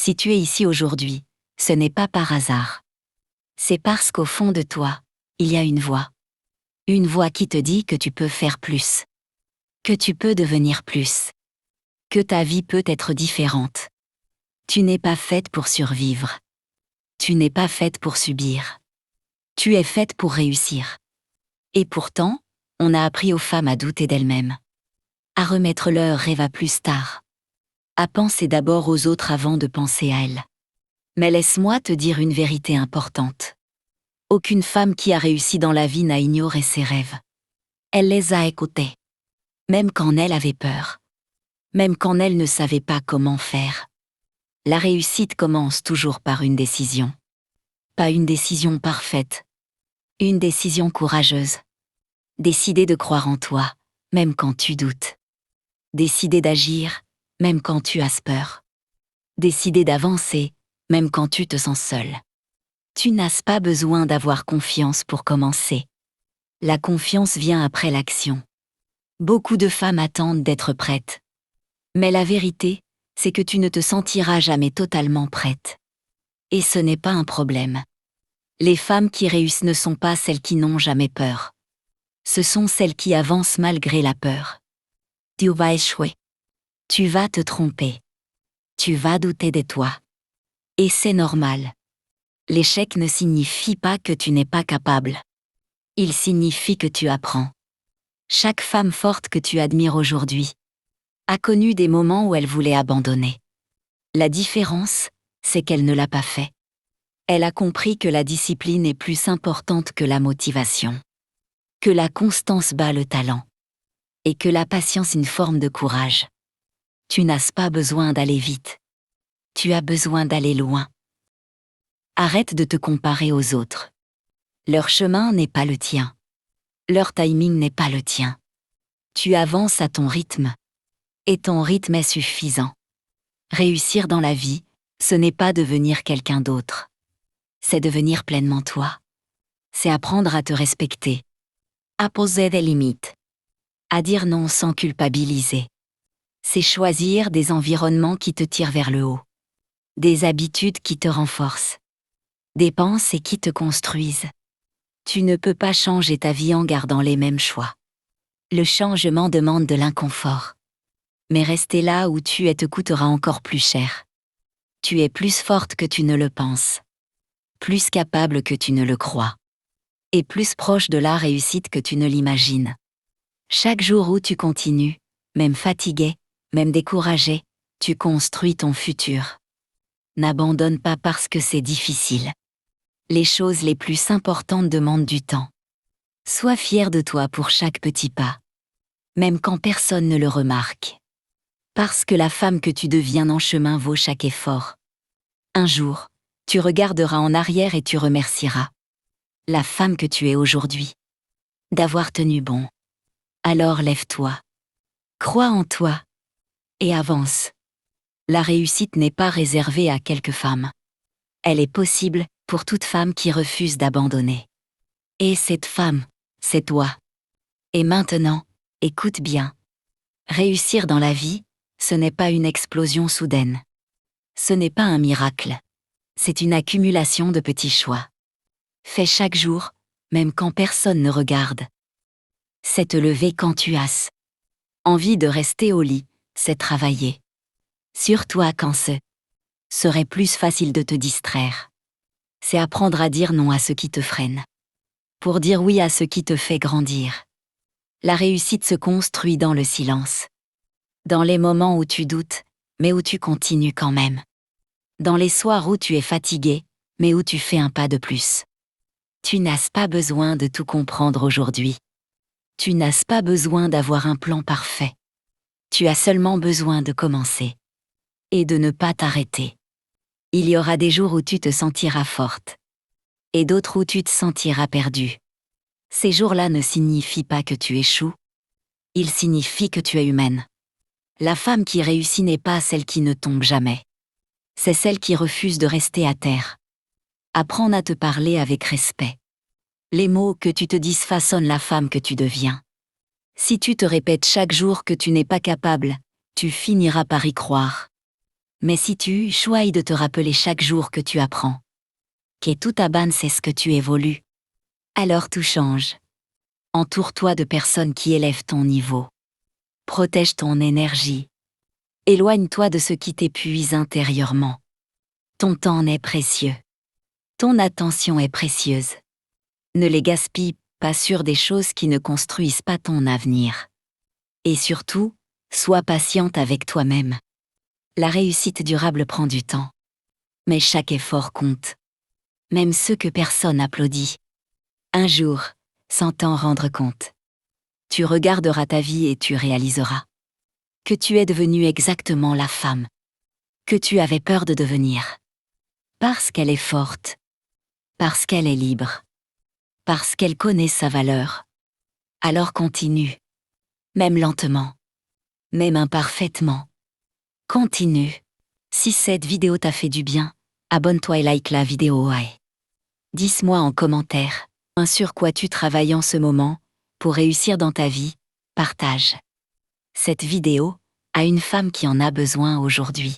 Si tu es ici aujourd'hui, ce n'est pas par hasard. C'est parce qu'au fond de toi, il y a une voix. Une voix qui te dit que tu peux faire plus. Que tu peux devenir plus. Que ta vie peut être différente. Tu n'es pas faite pour survivre. Tu n'es pas faite pour subir. Tu es faite pour réussir. Et pourtant, on a appris aux femmes à douter d'elles-mêmes. À remettre leurs rêves à plus tard. À penser d'abord aux autres avant de penser à elles. Mais laisse-moi te dire une vérité importante. Aucune femme qui a réussi dans la vie n'a ignoré ses rêves. Elle les a écoutés. Même quand elle avait peur. Même quand elle ne savait pas comment faire. La réussite commence toujours par une décision. Pas une décision parfaite. Une décision courageuse. Décider de croire en toi, même quand tu doutes. Décider d'agir, même quand tu as peur. Décider d'avancer, même quand tu te sens seul. Tu n'as pas besoin d'avoir confiance pour commencer. La confiance vient après l'action. Beaucoup de femmes attendent d'être prêtes. Mais la vérité, c'est que tu ne te sentiras jamais totalement prête. Et ce n'est pas un problème. Les femmes qui réussissent ne sont pas celles qui n'ont jamais peur. Ce sont celles qui avancent malgré la peur. Tu vas échouer. Tu vas te tromper. Tu vas douter de toi. Et c'est normal. L'échec ne signifie pas que tu n'es pas capable. Il signifie que tu apprends. Chaque femme forte que tu admires aujourd'hui a connu des moments où elle voulait abandonner. La différence, c'est qu'elle ne l'a pas fait. Elle a compris que la discipline est plus importante que la motivation. Que la constance bat le talent. Et que la patience est une forme de courage. Tu n'as pas besoin d'aller vite. Tu as besoin d'aller loin. Arrête de te comparer aux autres. Leur chemin n'est pas le tien. Leur timing n'est pas le tien. Tu avances à ton rythme. Et ton rythme est suffisant. Réussir dans la vie, ce n'est pas devenir quelqu'un d'autre. C'est devenir pleinement toi. C'est apprendre à te respecter. À poser des limites. À dire non sans culpabiliser. C'est choisir des environnements qui te tirent vers le haut. Des habitudes qui te renforcent. Des pensées qui te construisent. Tu ne peux pas changer ta vie en gardant les mêmes choix. Le changement demande de l'inconfort. Mais rester là où tu es te coûtera encore plus cher. Tu es plus forte que tu ne le penses. Plus capable que tu ne le crois. Et plus proche de la réussite que tu ne l'imagines. Chaque jour où tu continues, même fatigué, même découragé, tu construis ton futur. N'abandonne pas parce que c'est difficile. Les choses les plus importantes demandent du temps. Sois fier de toi pour chaque petit pas. Même quand personne ne le remarque. Parce que la femme que tu deviens en chemin vaut chaque effort. Un jour, tu regarderas en arrière et tu remercieras. La femme que tu es aujourd'hui. D'avoir tenu bon. Alors lève-toi. Crois en toi. Et avance. La réussite n'est pas réservée à quelques femmes. Elle est possible pour toute femme qui refuse d'abandonner. Et cette femme, c'est toi. Et maintenant, écoute bien. Réussir dans la vie, ce n'est pas une explosion soudaine. Ce n'est pas un miracle. C'est une accumulation de petits choix. Fais chaque jour, même quand personne ne regarde. C'est te lever quand tu as envie de rester au lit, c'est travailler. Sur toi quand ce serait plus facile de te distraire. C'est apprendre à dire non à ce qui te freine. Pour dire oui à ce qui te fait grandir. La réussite se construit dans le silence. Dans les moments où tu doutes, mais où tu continues quand même. Dans les soirs où tu es fatigué, mais où tu fais un pas de plus. Tu n'as pas besoin de tout comprendre aujourd'hui. Tu n'as pas besoin d'avoir un plan parfait. Tu as seulement besoin de commencer. Et de ne pas t'arrêter. Il y aura des jours où tu te sentiras forte. Et d'autres où tu te sentiras perdue. Ces jours-là ne signifient pas que tu échoues. Ils signifient que tu es humaine. La femme qui réussit n'est pas celle qui ne tombe jamais. C'est celle qui refuse de rester à terre. Apprends à te parler avec respect. Les mots que tu te dises façonnent la femme que tu deviens. Si tu te répètes chaque jour que tu n'es pas capable, tu finiras par y croire. Mais si tu choisis de te rappeler chaque jour que tu apprends, que tout abane c'est ce que tu évolues, alors tout change. Entoure-toi de personnes qui élèvent ton niveau. Protège ton énergie. Éloigne-toi de ce qui t'épuise intérieurement. Ton temps est précieux. Ton attention est précieuse. Ne les gaspille pas sur des choses qui ne construisent pas ton avenir. Et surtout, sois patiente avec toi-même. La réussite durable prend du temps. Mais chaque effort compte. Même ceux que personne applaudit. Un jour, sans t'en rendre compte, tu regarderas ta vie et tu réaliseras que tu es devenue exactement la femme que tu avais peur de devenir. Parce qu'elle est forte. Parce qu'elle est libre. Parce qu'elle connaît sa valeur. Alors continue. Même lentement. Même imparfaitement. Continue. Si cette vidéo t'a fait du bien, abonne-toi et like la vidéo. Dis-moi en commentaire sur quoi tu travailles en ce moment pour réussir dans ta vie. Partage cette vidéo à une femme qui en a besoin aujourd'hui.